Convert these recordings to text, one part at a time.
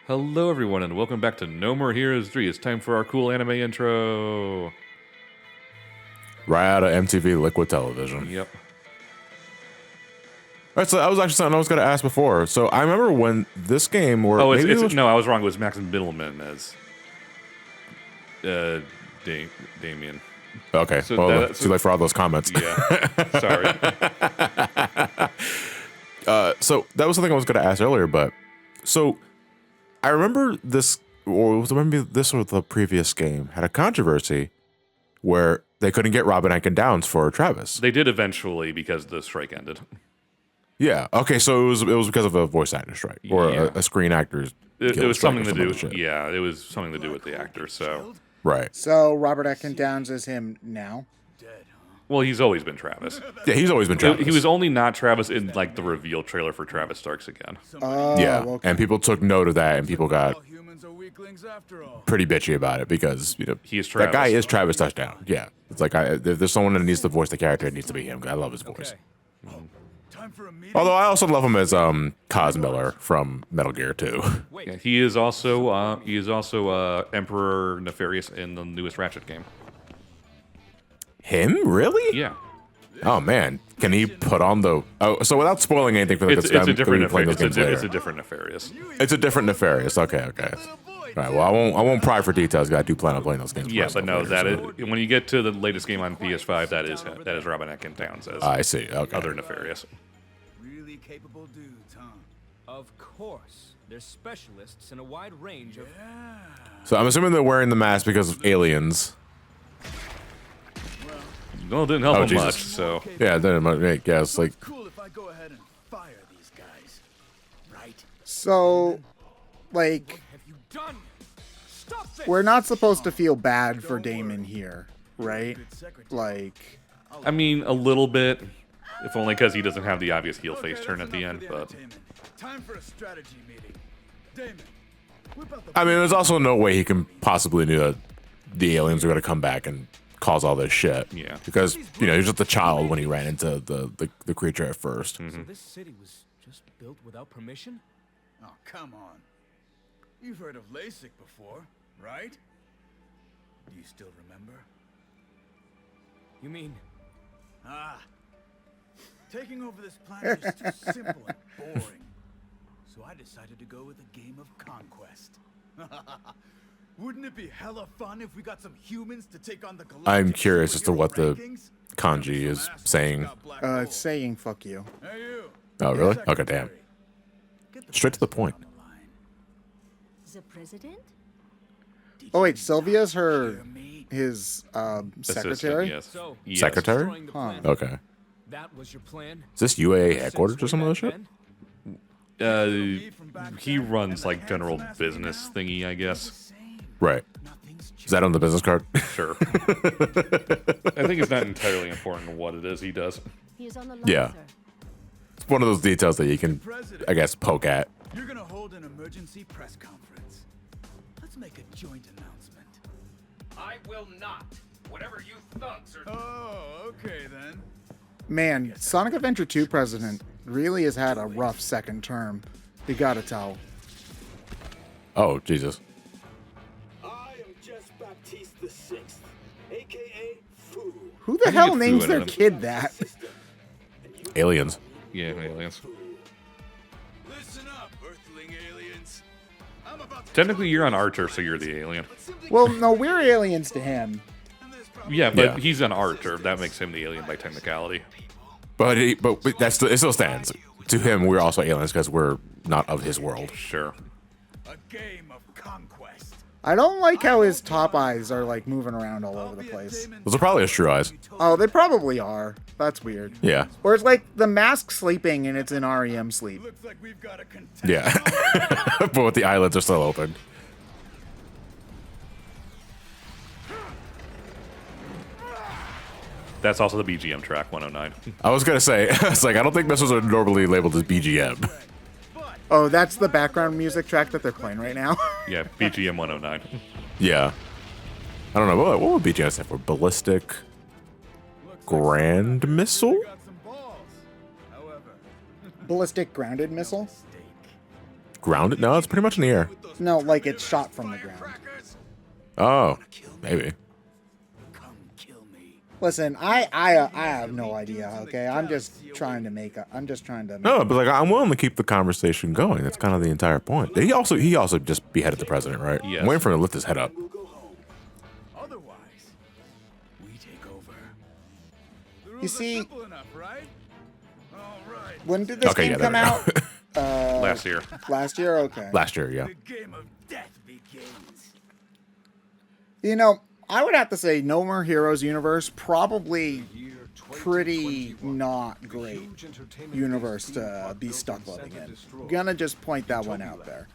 Hello, everyone, and welcome back to No More Heroes 3. It's time for our cool anime intro. Right out of MTV Liquid Television. Yep. All right, so that was actually something I was going to ask before. So I remember when this game, or Oh, maybe it was, no, I was wrong. It was Max Middleman as Damien. okay. So Well, too late for all those comments. Yeah. Sorry. So that was something I was going to ask earlier, but so I remember this, or it was maybe this or the previous game had a controversy where they couldn't get Robin Atkin Downs for Travis. They did eventually because the strike ended. Yeah. Okay. So it was because of a voice actor strike or Yeah. a Screen Actors. It Guild was strike something or to some do. other shit. Yeah, it was something to do with the actor. So, Right. So Robert Atkin Downs is him now. well, he's always been Travis. Yeah, he's always been Travis. He was only not Travis in like the reveal trailer for Travis Starks Again. Oh, Yeah, okay. and people took note of that, and people got Humans are weaklings after all. pretty bitchy about it because He is that guy Travis. is Travis Touchdown. Yeah, it's like if there's someone that needs to voice the character, it needs to be him. I love his voice. Time for a meeting. Although I also love him as Cos Miller from Metal Gear 2. Yeah, he is also Emperor Nefarious in the newest Ratchet game. Him really? Yeah. Oh man, can he put on the? Oh, so without spoiling anything for the It's I'm a different gonna be playing Nefarious. those games It's a later. different Nefarious. It's a different Nefarious. Okay. All right. Well, I won't pry for details. 'Cause I do plan on playing those games. Yeah, first but no, later, that so- is when you get to the latest game on PS5, that is Robin Atkin Downs as I see. Okay. other Nefarious. Really capable dudes, huh? Of course. They're specialists in a wide range of. So I'm assuming they're wearing the mask because of aliens. Well, it didn't help Oh, him Jesus. much. So Yeah, then I guess like Cool if I go ahead and fire these guys. Right? So, like, Have you done? Stop this! we're not supposed to feel bad for Damon here, right? Like, I mean, a little bit, if only because he doesn't have the obvious heel face turn at the end. But Time for a strategy meeting. Damon, whip out the I mean, there's also no way he can possibly knew that the aliens were going to come back and cause all this shit. Yeah. Because, he was just a child when he ran into the creature at first. Mm-hmm. So this city was just built without permission? Oh, come on. You've heard of LASIK before, right? Do you still remember? You mean Ah. Taking over this planet is too simple and boring. So I decided to go with a game of conquest. Wouldn't it be hella fun if we got some humans to take on the galactic I'm curious as to superhero what the rankings? kanji is Some assholes saying. got black it's holes. saying "fuck you." Hey, you. Oh, really? Okay, Secretary. damn. Get the Straight to the point. president on the line. The president? Oh wait, Sylvia's her Hear me? his assistant, secretary. yes. so? Yes. Secretary? Destroying the planet. Okay. That was your plan? Is this UAA headquarters or some of that shit? He runs like general business thingy, I guess. Right. Is that on the business card? Sure. I think it's not entirely important what it is he does. He is on the line, Yeah. sir. It's one of those details that you can, I guess, poke at. You're gonna hold an emergency press conference. Let's make a joint announcement. I will not. Whatever you thugs are. Oh, okay then. Man, Sonic Adventure 2 president really has had a rough second term. You gotta tell. Oh, Jesus. I am just Baptiste the Sixth, aka Fu. Who the do you hell get names Fu their in it? kid that? Aliens. Yeah, aliens. Listen up, Earthling aliens. I'm about to Technically, you're on Archer, so you're the alien. Well, no, we're aliens to him. Yeah, but Yeah. he's on Archer. That makes him the alien by technicality. But it still stands. To him, we're also aliens because we're not of his world. Sure. a game of conquest. I don't like how his top eyes are like moving around all over the place. Those are probably his true eyes. Oh, they probably are. That's weird. Yeah. Or it's like the mask sleeping and it's in REM sleep. Looks like we've got a contestant. Yeah. But with the eyelids are still open. That's also the BGM track 109. I was going to say, it's like, I don't think missiles are normally labeled as BGM. Oh, that's the background music track that they're playing right now. Yeah, BGM 109. Yeah. I don't know. What would BGM stand for? Ballistic Grand Missile? Got some balls. However, Ballistic grounded missile. mistake. grounded? No, it's pretty much in the air. No, like it's shot from the ground. Oh, maybe. Come kill me. Listen, I have no idea. Okay, I'm just trying to make. No, but like I'm willing to keep the conversation going. That's kind of the entire point. He also just beheaded the president, right? Yes. I'm waiting for him to lift his head up. We'll go home. Otherwise, we take over. The rules You see- are simple enough, right? All right. When did this Okay, game yeah, there come we out? go. Last year. Last year. Okay. Last year, yeah. The game of death begins. You know, I would have to say No More Heroes universe probably pretty not great universe to be stuck living in. Gonna just point that one out there.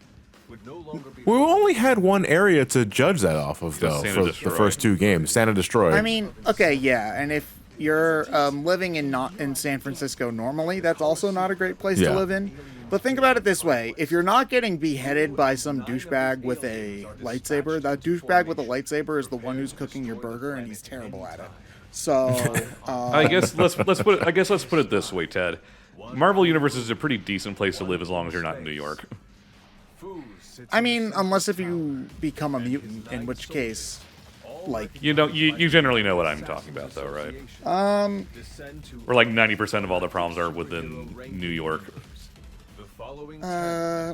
We only had one area to judge that off of, though, Stand for and the Destroy. first two games. Stand and Destroy. I mean, okay, yeah, and if you're living in not in San Francisco normally, that's also not a great place Yeah. to live in. But think about it this way: if you're not getting beheaded by some douchebag with a lightsaber, that douchebag with a lightsaber is the one who's cooking your burger, and he's terrible at it. So, I guess let's put it this way, Ted. Marvel Universe is a pretty decent place to live as long as you're not in New York. I mean, unless if you become a mutant, in which case, like, You generally know what I'm talking about, though, right? Where like 90% of all the problems are within New York. I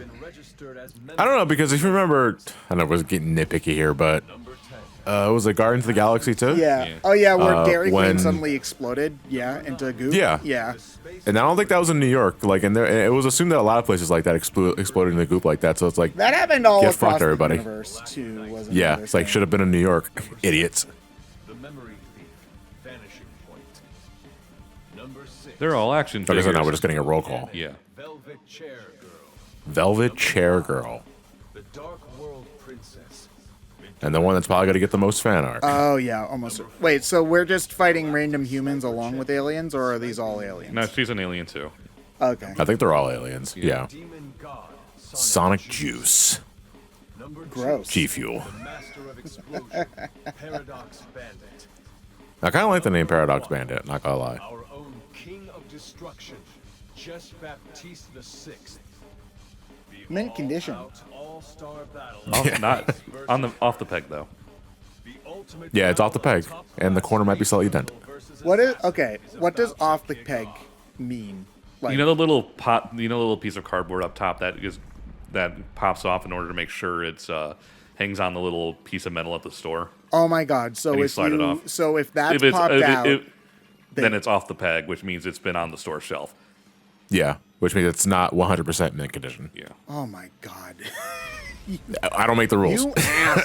don't know, because if you remember, I know we're getting nitpicky here, but was it Guardians of the Galaxy too? yeah. Yeah. Oh yeah, where Dairy Queen when- suddenly exploded, into goop. Yeah. Yeah. And I don't think that was in New York. Like, and it was assumed that a lot of places like that exploded in the goop like that. So it's like, That happened all Get across fucked, the everybody. universe too. Wasn't yeah, another it's like thing. should have been in New York, idiots. The memory thief. Vanishing point. Number 6. They're all action Like I figures. said, now we're just getting a roll call. Yeah. Velvet Chair Girl. Velvet Chair Girl, The Dark World Princess. and the one that's probably going to get the most fan art. Oh yeah, almost. Wait, so we're just fighting random humans along with aliens, or are these all aliens? No, she's an alien too. Okay. I think they're all aliens. Yeah. Demon God. Sonic Juice, Number 2. Gross. G Fuel. The Master of Explosion. Paradox Bandit. I kind of like the name Paradox Bandit. Not gonna lie. Our own King of Destruction. Just Baptiste the Sixth. The Mint condition. all-out all-star battle. Not off the peg though. The ultimate Yeah, it's off the battle peg, of top and the corner might be slightly dented. versus What is assassin okay? is What does about off the to kick peg off. mean? Like, You know the little little piece of cardboard up top that pops off in order to make sure it's hangs on the little piece of metal at the store. oh my god! So And you if slide it off. so if that's If it's popped out, then it's off the peg, which means it's been on the store shelf. Yeah, which means it's not 100% mint condition. Yeah. oh my god! I don't make the rules. You ass.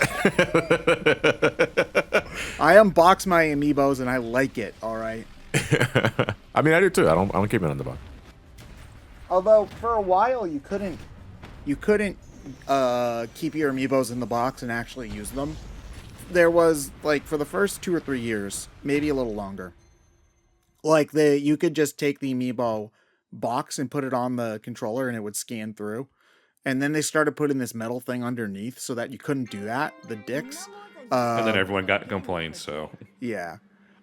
I unbox my amiibos and I like it. All right. I mean, I do too. I don't keep it on the box. Although for a while you couldn't keep your amiibos in the box and actually use them. There was like for the first 2 or 3 years, maybe a little longer. Like you could just take the amiibo box and put it on the controller and it would scan through. And then they started putting this metal thing underneath so that you couldn't do that. The dicks. And then everyone got complaints, so Yeah.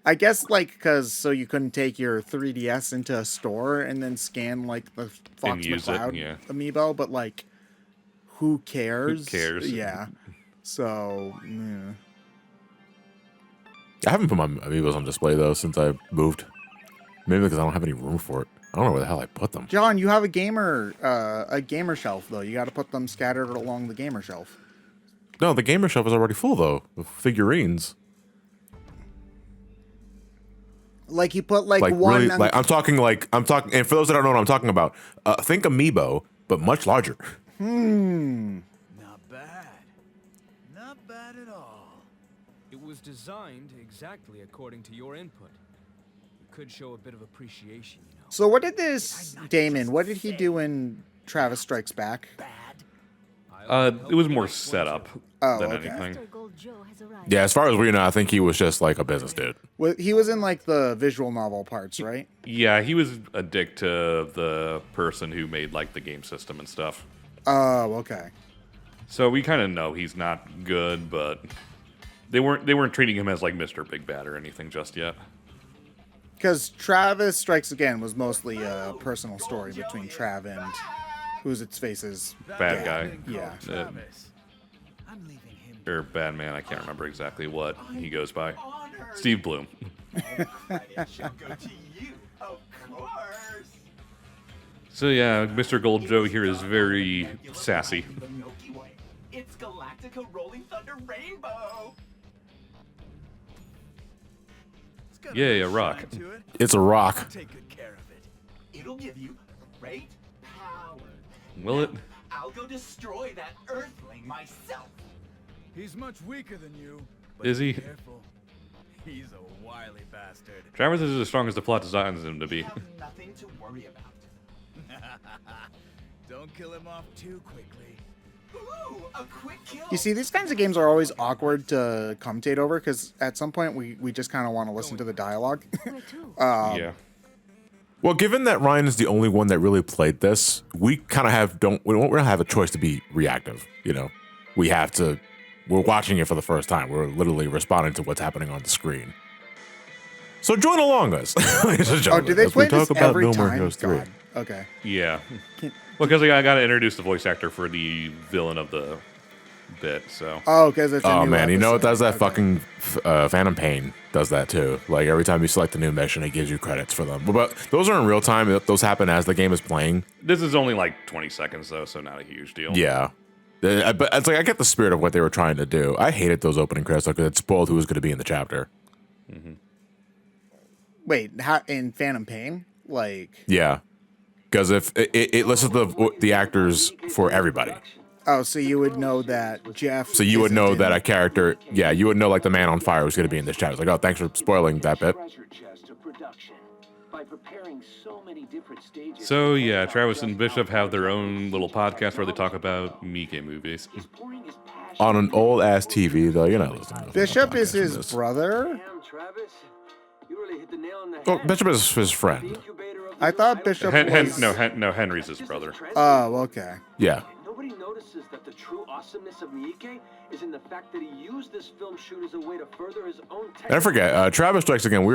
I guess like because so you couldn't take your 3DS into a store and then scan like the Fox use it, McCloud yeah. amiibo, but like who cares? cares? Yeah. So yeah. I haven't put my amiibos on display though since I moved. Maybe because I don't have any room for it. I don't know where the hell I put them. John, you have a gamer shelf though. You got to put them scattered along the gamer shelf. No, the gamer shelf is already full though with figurines. Like you put like Like one. really, like I'm talking. And for those that don't know what I'm talking about, think amiibo, but much larger. Not bad. Not bad at all. It was designed exactly according to your input. You could show a bit of appreciation, you know. So what did this Damon? What did he do in Travis Strikes Back? it was more setup Oh, than okay. anything. Mr. Gold Joe has arrived. Yeah, as far as we know, I think he was just like a business dude. Well, he was in like the visual novel parts, right? Yeah, he was a dick to the person who made like the game system and stuff. Oh, okay. So we kind of know he's not good, but they weren't treating him as like Mr. Big Bad or anything just yet. Because Travis Strikes Again was mostly a personal story between Trav and who's its face's Bad dad. guy. Yeah. Travis. I'm leaving him. Or bad man. I can't remember exactly what he goes by. Steve Bloom. Credit should go to you, of course. So yeah, Mr. Gold Joe here is very sassy. The Milky Way. It's Galactica Rolling Thunder Rainbow. It's got Yeah, nice yeah, rock. shine to it. It's a rock. Take good care of it. It'll give you great power. Will it? I'll go destroy that Earthling myself. He's much weaker than you. But Is be he? Careful. He's a wily bastard. Travis is as strong as the plot designs him to We be. have nothing to worry about. Don't kill him off too quickly. Ooh, a quick kill. You see, these kinds of games are always awkward to commentate over because at some point we just kind of want to listen to the dialogue. Where to? Yeah. Well, given that Ryan is the only one that really played this, we kind of we don't have a choice to be reactive. You know, we have to. We're watching it for the first time. We're literally responding to what's happening on the screen. So join along us, ladies and Oh, gentlemen, do they as we play this talk about every No More time? Oh, Heroes 3. God. Okay. Yeah. Well, because I got to introduce the voice actor for the villain of the bit, so. Oh, because it's a Oh new man, you know what does episode. that? Okay. Fucking Phantom Pain does that too. Like every time you select a new mission, it gives you credits for them. But those are in real time. Those happen as the game is playing. This is only like 20 seconds, though, so not a huge deal. Yeah. But it's like I get the spirit of what they were trying to do. I hated those opening credits because it spoiled who was going to be in the chapter. Wait, how, in Phantom Pain? Like, Yeah, because if it lists the actors for everybody, oh, so you would know that Jeff. so you would isn't know in that it. a character. Yeah, you would know like the man on fire was going to be in this chapter. It's like, oh, thanks for spoiling that bit. Treasure chest of production. By preparing so many different stages. So, yeah, Travis and Bishop have their own little podcast where they talk about Mike movies. He's pouring his passion. On an old ass TV, though, you're not listening. To Bishop is podcasts from his this. brother. Damn, Travis. You really hit the nail on the head. Oh, Bishop is his The friend. incubator of the I thought new Bishop Hen- was. no, Henry's his brother. Oh, okay. Yeah. Nobody notices that the true awesomeness of Miike is in the fact that he used this film shoot as a way to further his own And I forget, Travis Strikes Again, we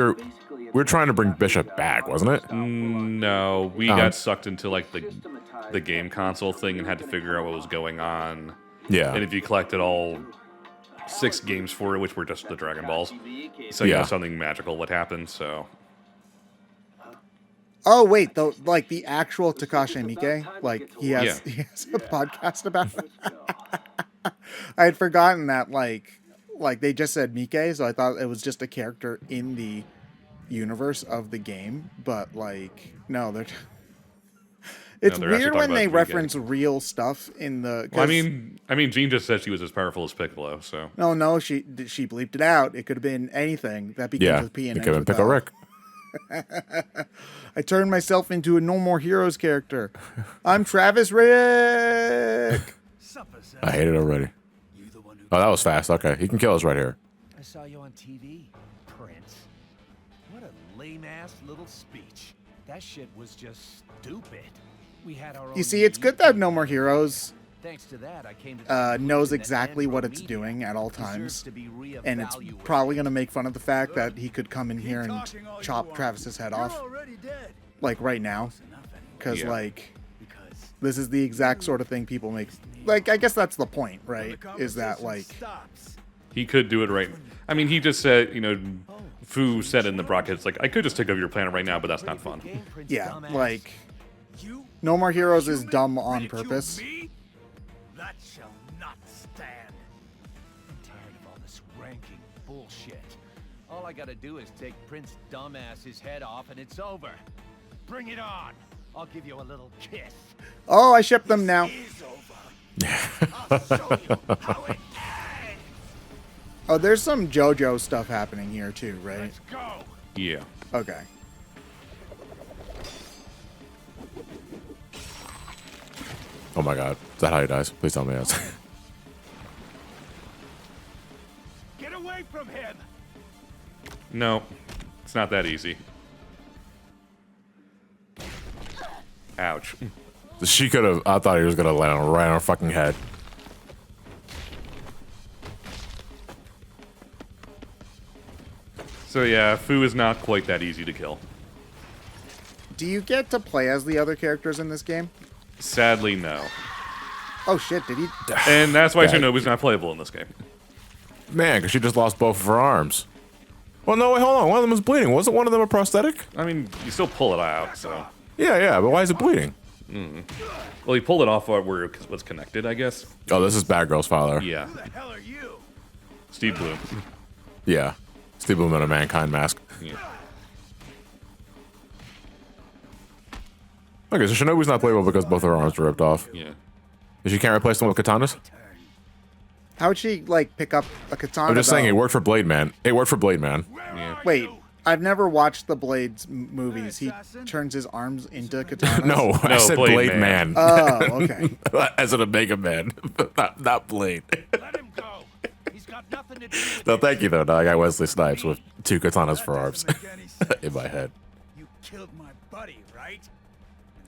were trying to bring Bishop back, wasn't it? No, we got sucked into like the game console thing and had to figure out what was going on. Yeah. And if you collected all 6 games for it, which were just the Dragon Balls, so you Yeah. know something magical would happen. So Oh wait, though, like the actual Takashi Miike, like he has Yeah. he has a podcast about it. I had forgotten that like they just said Miike, so I thought it was just a character in the universe of the game. But like, no, they're. It's they're actually weird talking when they about Miike. reference real stuff in the. well, 'cause- I mean, Jean just said she was as powerful as Piccolo. So No, she bleeped it out. It could have been anything that begins Yeah. with P and It ends could have with been Pickle L. Rick. I turned myself into a No More Heroes character. I'm Travis Rick. Supper, sir. I hate it already. You the one who Oh, that was fast. Okay, he can kill us right here. I saw you on TV, Prince. What a lame-ass little speech. That shit was just stupid. We had our You own see, it's good that No More Heroes Thanks to that, I came to knows the conclusion that exactly what Android it's Media doing at all deserves times, to be and it's reevaluated. probably going to make fun of the fact that he could come in keep here and talking all you chop want. Travis's head You're off, already dead. like right now, Close enough anyway. because Yeah. like Because this is the exact sort of thing people make. Like, I guess that's the point, when right? the Is that conversation like, stops, he could do it right. I mean, he just said, Fu said in the broadcast, like, I could just take over your planet right now, but that's not fun. Game, Prince yeah, Dumbass. like you No More Heroes is human dumb on ridicule purpose. me? That shall not stand. I'm tired of all this ranking bullshit. All I gotta do is take Prince Dumbass's head off and it's over. Bring it on. I'll give you a little kiss. Oh, I ship them now. It's over. I'll show you how it ends. Oh, there's some JoJo stuff happening here too, right? Let's go. Yeah. Okay. Oh my god. Is that how he dies? Please tell me yes. Get away from him. No, it's not that easy. Ouch. She could have. I thought he was gonna land right on her fucking head. So yeah, Fu is not quite that easy to kill. Do you get to play as the other characters in this game? Sadly, no. Oh shit! Did he? And that's why Dang. Shinobu's not playable in this game. Man, because she just lost both of her arms. Well, no, wait, hold on. One of them was bleeding. Wasn't one of them a prosthetic? I mean, you still pull it out, so. Yeah, but why is it bleeding? Well, he pulled it off where it was connected, I guess. Oh, this is Bad Girl's father. Yeah. Who the hell are you? Steve Bloom. Yeah. Steve Bloom in a Mankind mask. Yeah. Okay, so Shinobu's not playable because both her arms were ripped off. Yeah. She can't replace them with katanas? How would she like pick up a katana? I'm just saying, though? it worked for Blade Man. It worked for Blade Man. Yeah. Wait, I've never watched the Blades movies. He turns his arms into katanas. No, I No, said Blade Blade Man. Man. Oh, okay. As in a Mega Man, not Blade. Let him go. He's got nothing to do with No, it. thank you, though. No, I got Wesley Snipes with 2 katanas for arms Doesn't make any sense. in my head. You killed my buddy, right?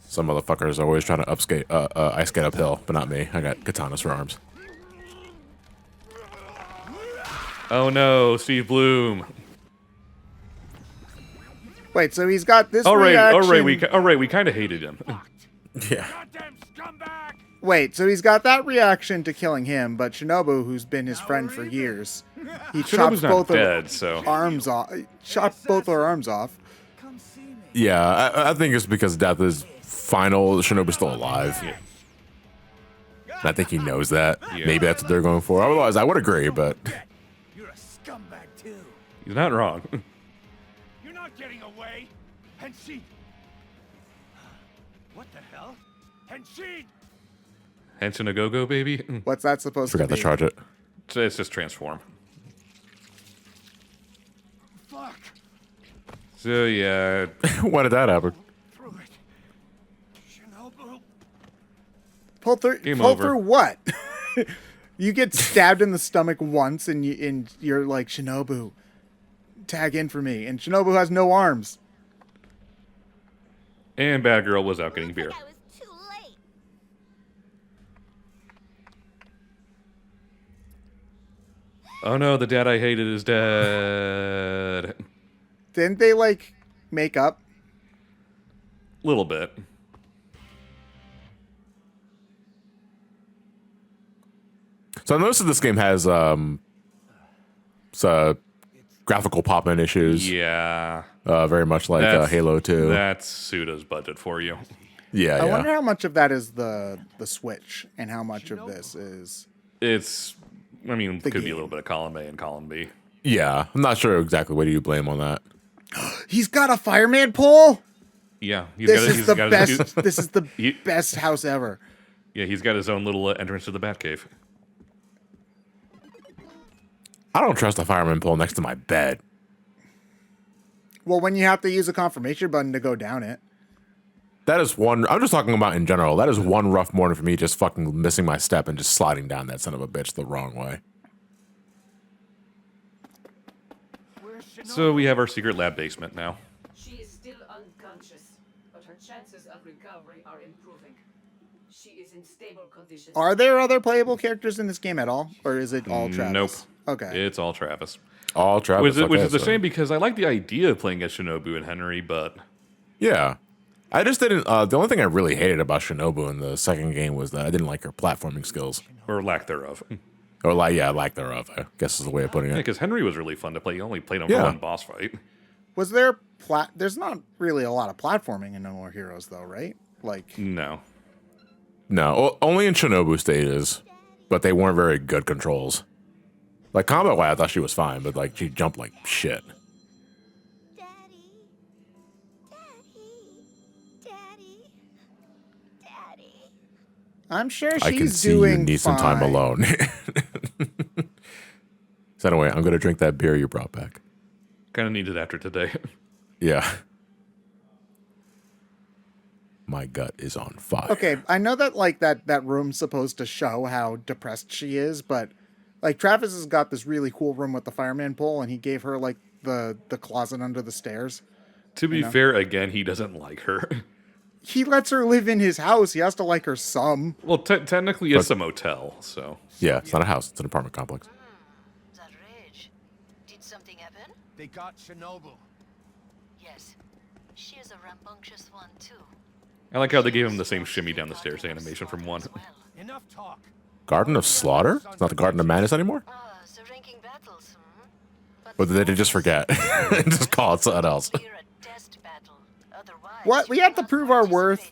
Some motherfuckers are always trying to ice skate uphill, but not me. I got katanas for arms. Oh no, Steve Bloom. Wait, so he's got this All right, reaction. all right, we kind of hated him. Yeah. Goddamn scumbag! Wait, so he's got that reaction to killing him, but Shinobu, who's been his friend for years, he chopped Shinobu's not both dead, her so. arms off. Chopped both her arms off. Come see me. Yeah, I think it's because death is final. Shinobu's still alive. Yeah. And I think he knows that. Yeah. Maybe that's what they're going for. Otherwise, I would agree, but You're a scumbag too. He's not wrong. You're not getting away! Henshin! What the hell? Henshin! Henshin a go-go, baby. What's that supposed forgot to to be? charge it. So it's just transform. Fuck! So yeah, Why did that happen? Through it. Shinobu! Pull through. Game pull over. through what? You get stabbed in the stomach once, and you're like, Shinobu, tag in for me, and Shinobu has no arms. and Bad Girl was out getting beer. I was too late. Oh no, the dad I hated is dead. Didn't they like make up? Little bit. So I noticed that this game has graphical pop-in issues. Yeah. Very much like That's- Halo 2. That's Suda's budget for you. Yeah, I yeah. wonder how much of that is the Switch, and how much of this is. It's, I mean, The could be a game. little bit of column A and column B. Yeah, I'm not sure exactly what do you blame on that. He's got a fireman pole. Yeah, This is the his- best. This is the He- best house ever. yeah, he's got his own little entrance to the Batcave. I don't trust a fireman pole next to my bed. Well, when you have to use a confirmation button to go down it. That is one. I'm just talking about in general. That is one rough morning for me, just fucking missing my step and just sliding down that son of a bitch the wrong way. Where's Shinobu? So we have our secret lab basement now. She is still unconscious, but her chances of recovery are improving. She is in stable condition. Are there other playable characters in this game at all, or is it all Travis? Nope. Okay. It's all Travis. All Travis. Which okay, is a so- shame because I like the idea of playing as Shinobu and Henry, but Yeah. I just didn't. The only thing I really hated about Shinobu in the second game was that I didn't like her platforming skills. or lack thereof. Or lack thereof, I guess is the way of putting Yeah, it. because Henry was really fun to play. You only played him Yeah. for one boss fight. Was there There's not really a lot of platforming in No More Heroes, though, right? Like, No. No, only in Shinobu stages, but they weren't very good controls. Like combat-wise, I thought she was fine, but like she jumped like shit. Daddy. Daddy. Daddy. I'm sure she's I can see doing you need some time fine. alone. So anyway, I'm gonna drink that beer you brought back. Kind of needed after today. Yeah. My gut is on fire. Okay, I know that like that room's supposed to show how depressed she is, but like Travis has got this really cool room with the fireman pole, and he gave her like the closet under the stairs. To be fair, again, he doesn't like her. He lets her live in his house. He has to like her some. Well, technically, it's a motel, so. Yeah, it's not a house; it's an apartment complex. That rage. Did something happen? They got Shinobu. Yes. She is a rambunctious one, too. I like how they gave him the same shimmy down the stairs animation from 1. Enough talk. Garden of Slaughter? It's not the Garden of Madness anymore? The ranking battles, But Or did they just forget? And just call it something else. What? We have to prove our worth.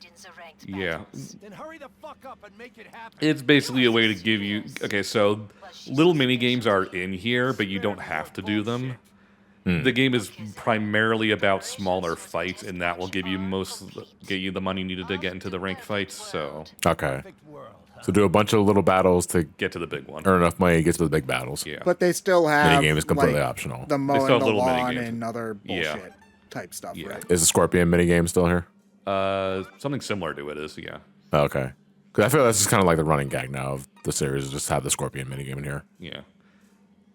Yeah. Then hurry the fuck up and make it happen. It's basically a way to give you... Okay, so little mini-games are in here, but you don't have to do them. The game is primarily about smaller fights, and that will give you get you the money needed to get into the ranked fights, so... Okay. So do a bunch of little battles to Get to the big one. earn enough money to get to the big battles. Yeah. But they still have Minigame is completely like, optional. the still mowing have the little lawn minigames. and other Yeah. bullshit type stuff, Yeah. right? Is the Scorpion minigame still here? Something similar to it is, yeah. Okay. Because I feel that's just kind of like the running gag now of the series, is just have the Scorpion minigame in here. Yeah.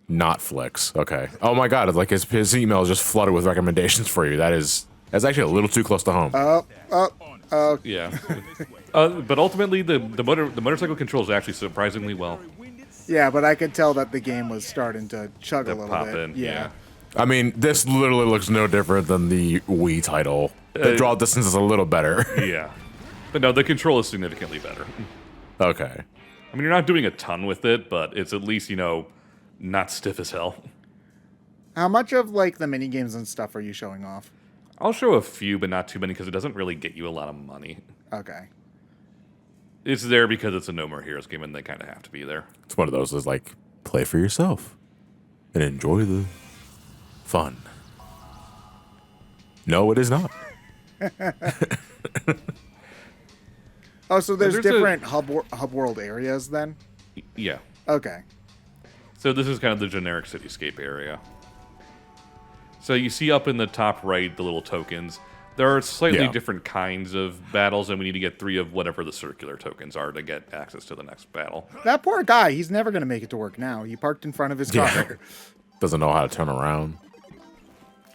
Not flicks. Okay. Oh my god, like his email is just flooded with recommendations for you. That's actually a little too close to home. Yeah. But ultimately, the motorcycle controls actually surprisingly well. Yeah, but I could tell that the game was starting to chug a little Pop bit. in, yeah. I mean, this literally looks no different than the Wii title. The draw distance is a little better. Yeah. But no, the control is significantly better. Okay. I mean, you're not doing a ton with it, but it's at least, not stiff as hell. How much of like the mini games and stuff are you showing off? I'll show a few, but not too many, because it doesn't really get you a lot of money. Okay. It's there because it's a No More Heroes game, and they kind of have to be there. It's one of those that's like, play for yourself and enjoy the fun. No, it is not. Oh, so there's a- different hub world areas then? Yeah. Okay. So this is kind of the generic cityscape area. So you see up in the top right the little tokens. There are slightly Yeah. different kinds of battles, and we need to get 3 of whatever the circular tokens are to get access to the next battle. That poor guy, he's never going to make it to work now. He parked in front of his car. Yeah. Doesn't know how to turn around.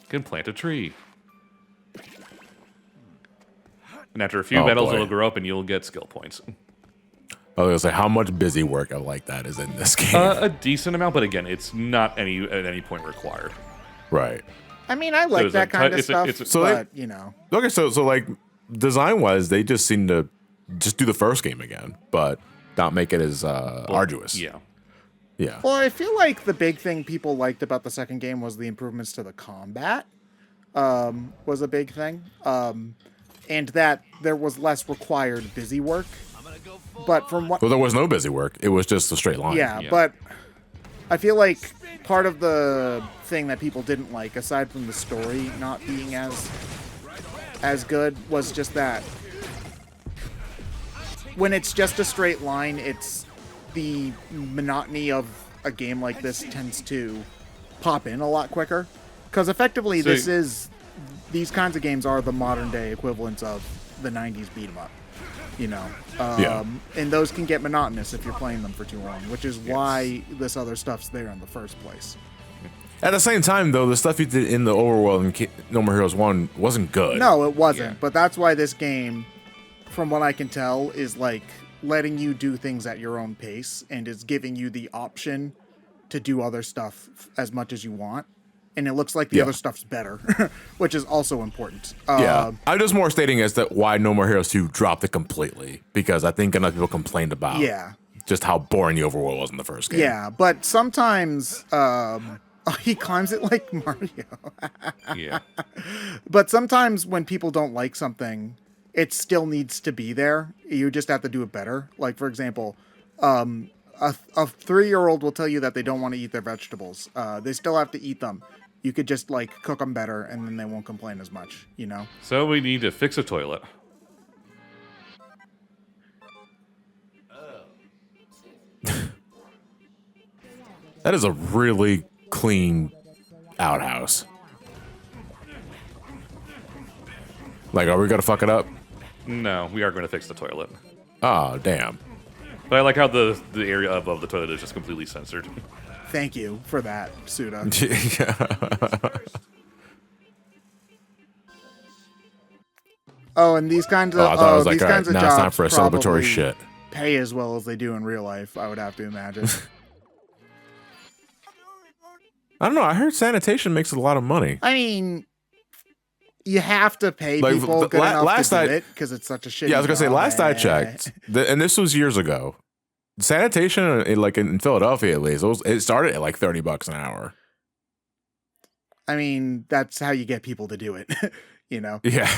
Can plant a tree. And after a few Oh, battles, boy. it'll grow up and you'll get skill points. I was gonna say, how much busy work like that is in this game? A decent amount, but again, it's not at any point required. Right. I mean, I like there's that a kind cut- of it's a- stuff, it's a- So they- but, you know. Okay, so like design-wise, they just seem to just do the first game again, but not make it as arduous. Yeah. Yeah. Well, I feel like the big thing people liked about the second game was the improvements to the combat. Was a big thing. And that there was less required busy work. But from what... Well, there was no busy work. It was just a straight line. Yeah, Yeah. but I feel like part of the thing that people didn't like, aside from the story not being as good, was just that when it's just a straight line, it's the monotony of a game like this tends to pop in a lot quicker. Because effectively, So- these kinds of games are the modern day equivalents of the 90s beat 'em up. You know, Yeah. and those can get monotonous if you're playing them for too long, which is why this other stuff's there in the first place. At the same time, though, the stuff you did in the overworld in No More Heroes 1 wasn't good. No, it wasn't. Yeah. But that's why this game, from what I can tell, is like letting you do things at your own pace and is giving you the option to do other stuff as much as you want. And it looks like the Yeah. other stuff's better, which is also important. Yeah. I'm just more stating as that why No More Heroes 2 dropped it completely, because I think enough people complained about Yeah. just how boring the overworld was in the first game. Yeah, but sometimes he climbs it like Mario. Yeah. But sometimes when people don't like something, it still needs to be there. You just have to do it better. Like, for example, a 3-year-old will tell you that they don't want to eat their vegetables. They still have to eat them. You could just, like, cook them better, and then they won't complain as much, you know? So we need to fix a toilet. That is a really clean outhouse. Like, are we gonna fuck it up? No, we are going to fix the toilet. Oh, damn. But I like how the area above the toilet is just completely censored. Thank you for that, Suda. Oh, and these kinds of I thought it was like, these all right, kinds of now it's time jobs for a celebratory probably shit. pay as well as they do in real life, I would have to imagine. I don't know. I heard sanitation makes a lot of money. I mean, You have to pay Like, people good enough last to do night- it because it's such a shitty Yeah, I was gonna say job. last I checked, and this was years ago. Sanitation, like in Philadelphia at least, it started at like $30 an hour. I mean, that's how you get people to do it. You know. Yeah.